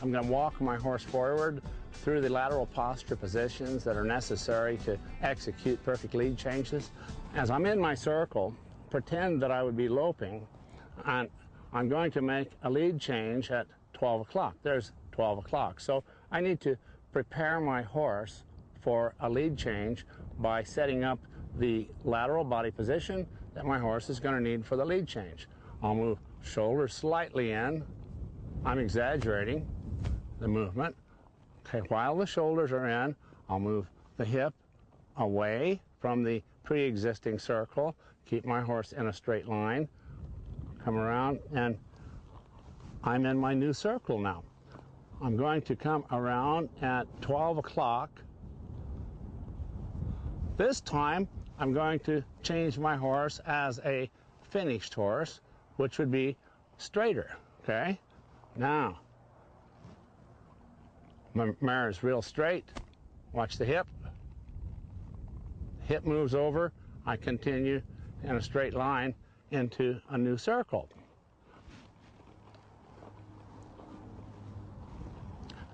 I'm going to walk my horse forward through the lateral posture positions that are necessary to execute perfect lead changes. As I'm in my circle, pretend that I would be loping, and I'm going to make a lead change at 12 o'clock. There's 12 o'clock. So I need to prepare my horse for a lead change by setting up the lateral body position that my horse is going to need for the lead change. I'll move shoulders slightly in. I'm exaggerating the movement. Okay, while the shoulders are in, I'll move the hip away from the pre-existing circle, keep my horse in a straight line, come around, and I'm in my new circle now. I'm going to come around at 12 o'clock. This time, I'm going to change my horse as a finished horse, which would be straighter, okay? Now, my mare is real straight. Watch the hip. Hip moves over. I continue in a straight line into a new circle.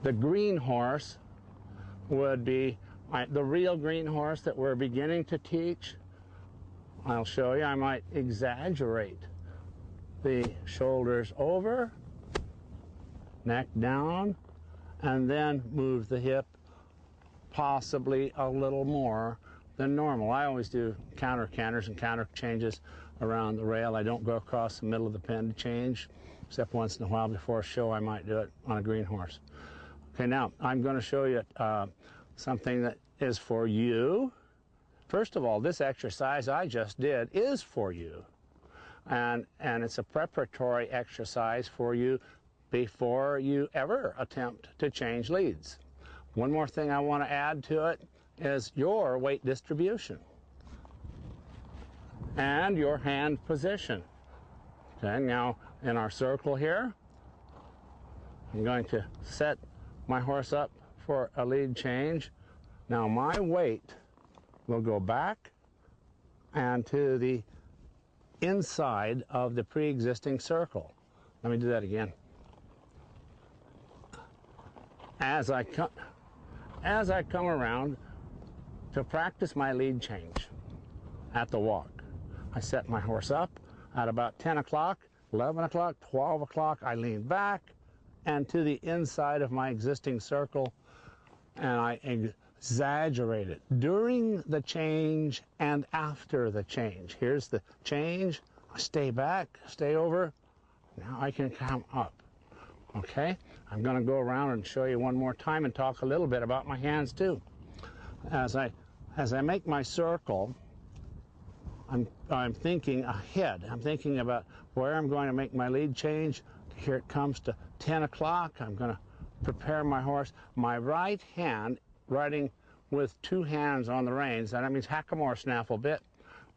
The green horse would be the real green horse that we're beginning to teach. I'll show you. I might exaggerate the shoulders over, neck down, and then move the hip possibly a little more than normal. I always do counter canters and counter changes around the rail. I don't go across the middle of the pen to change, except once in a while before a show I might do it on a green horse. Okay, now I'm going to show you something that is for you. First of all, this exercise I just did is for you. And it's a preparatory exercise for you before you ever attempt to change leads. One more thing I want to add to it is your weight distribution and your hand position. Okay, now in our circle here, I'm going to set my horse up for a lead change. Now my weight will go back and to the inside of the pre-existing circle. Let me do that again. As I come around to practice my lead change at the walk, I set my horse up at about 10 o'clock, 11 o'clock, 12 o'clock. I lean back and to the inside of my existing circle, and I exaggerate it during the change and after the change. Here's the change. I stay back, stay over. Now I can come up. Okay? I'm going to go around and show you one more time and talk a little bit about my hands too. As I make my circle, I'm thinking ahead. I'm thinking about where I'm going to make my lead change. Here it comes to 10 o'clock. I'm going to prepare my horse. My right hand, riding with two hands on the reins, that means hackamore snaffle bit,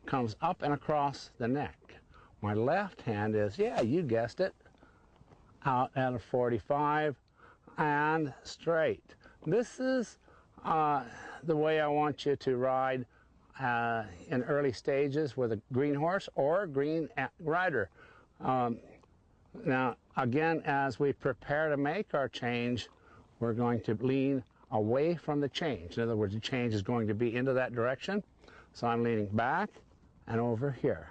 comes up and across the neck. My left hand is, yeah, you guessed it, out at a 45 and straight. This is the way I want you to ride in early stages with a green horse or a green rider. Now, again, as we prepare to make our change, we're going to lean away from the change. In other words, the change is going to be into that direction. So I'm leaning back and over here.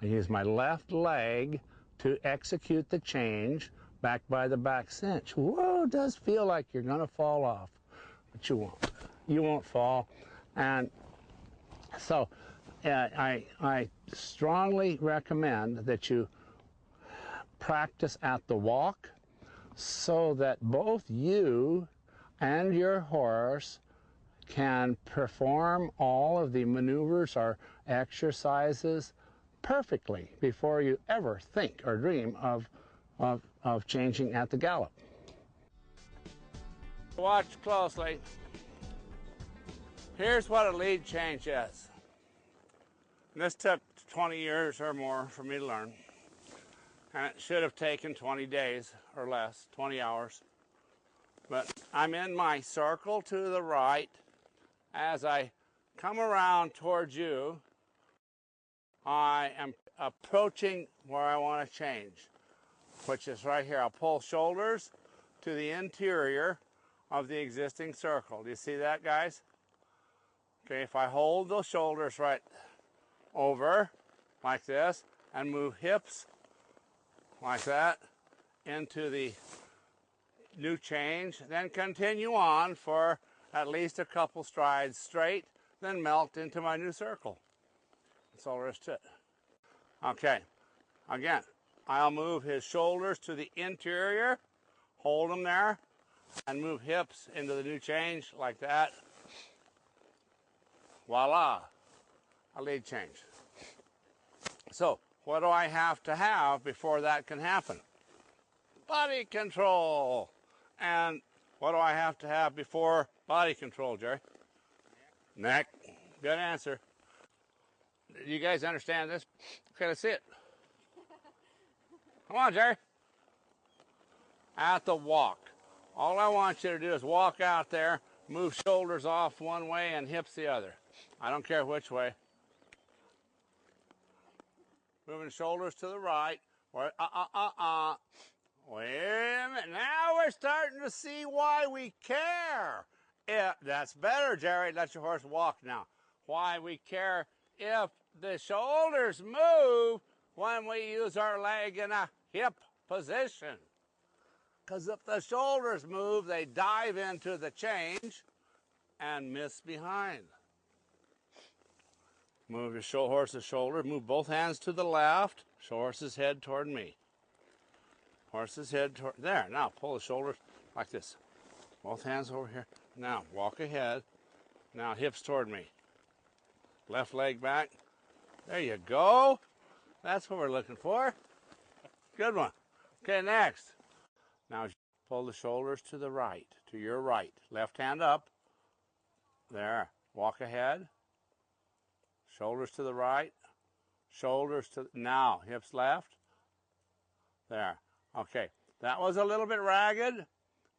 I use my left leg to execute the change back by the back cinch. Whoa, it does feel like you're going to fall off, but you won't. You won't fall. And so I strongly recommend that you practice at the walk so that both you and your horse can perform all of the maneuvers or exercises perfectly before you ever think or dream of changing at the gallop. Watch closely. Here's what a lead change is. And this took 20 years or more for me to learn. And it should have taken 20 days or less, 20 hours. But I'm in my circle to the right. As I come around towards you, I am approaching where I want to change, which is right here. I'll pull shoulders to the interior of the existing circle. Do you see that, guys? Okay, if I hold those shoulders right over like this and move hips like that into the new change, then continue on for at least a couple strides straight, then melt into my new circle. That's all there is to it. Okay, again, I'll move his shoulders to the interior, hold them there, and move hips into the new change like that. Voila, a lead change. So, what do I have to have before that can happen? Body control. And what do I have to have before body control, Jerry? Neck. Good answer. You guys understand this? Okay, let's see it. Come on, Jerry. At the walk. All I want you to do is walk out there, move shoulders off one way and hips the other. I don't care which way. Moving shoulders to the right. Or Wait a minute. Now we're starting to see why we care. That's better, Jerry. Let your horse walk now. Why we care if the shoulders move when we use our leg in a hip position. Because if the shoulders move, they dive into the change and miss behind. Move your horse's shoulder. Move both hands to the left. Horse's head toward me. Horse's head toward there. Now pull the shoulders like this. Both hands over here. Now walk ahead. Now hips toward me. Left leg back. There you go. That's what we're looking for. Good one. Okay, next. Now pull the shoulders to the right, to your right. Left hand up. There. Walk ahead. Shoulders to the right. Shoulders to, now hips left. There. Okay. That was a little bit ragged,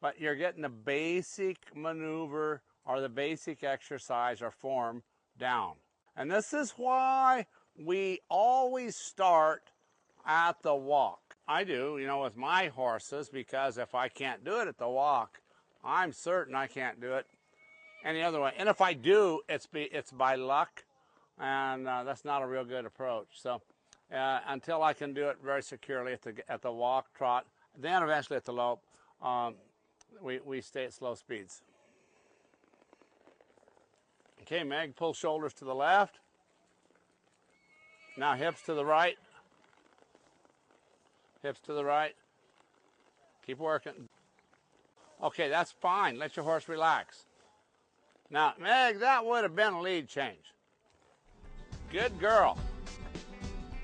but you're getting the basic maneuver or the basic exercise or form down. And this is why we always start at the walk. I do, you know, with my horses, because if I can't do it at the walk, I'm certain I can't do it any other way. And if I do, it's by luck, and that's not a real good approach. So until I can do it very securely at the walk, trot, then eventually at the lope, we stay at slow speeds. Okay, Meg, pull shoulders to the left. Now hips to the right. Hips to the right. Keep working. Okay, that's fine. Let your horse relax. Now, Meg, that would have been a lead change. Good girl.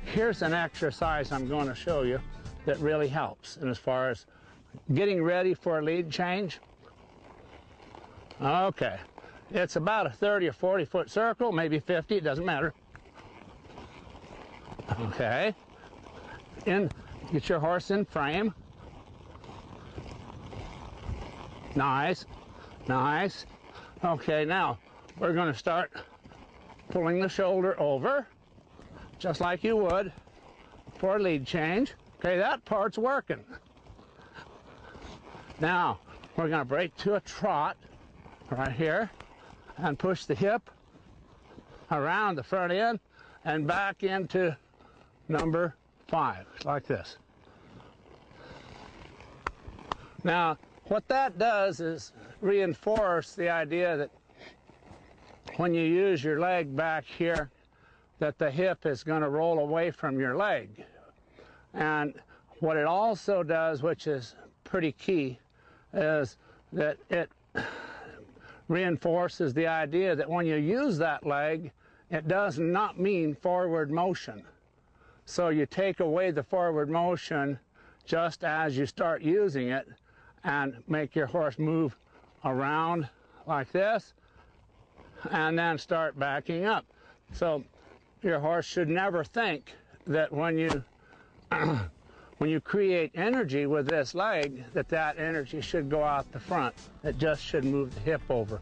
Here's an exercise I'm going to show you that really helps. And as far as getting ready for a lead change, okay. It's about a 30 or 40 foot circle, maybe 50, it doesn't matter. Okay. Get your horse in frame. Nice, nice. Okay, now we're going to start pulling the shoulder over, just like you would for a lead change. Okay, that part's working. Now we're going to break to a trot right here and push the hip around the front end and back into number 5, like this. Now, what that does is reinforce the idea that when you use your leg back here, that the hip is going to roll away from your leg. And what it also does, which is pretty key, is that it reinforces the idea that when you use that leg, it does not mean forward motion. So you take away the forward motion just as you start using it and make your horse move around like this and then start backing up. So your horse should never think that when you create energy with this leg, that energy should go out the front. It just should move the hip over.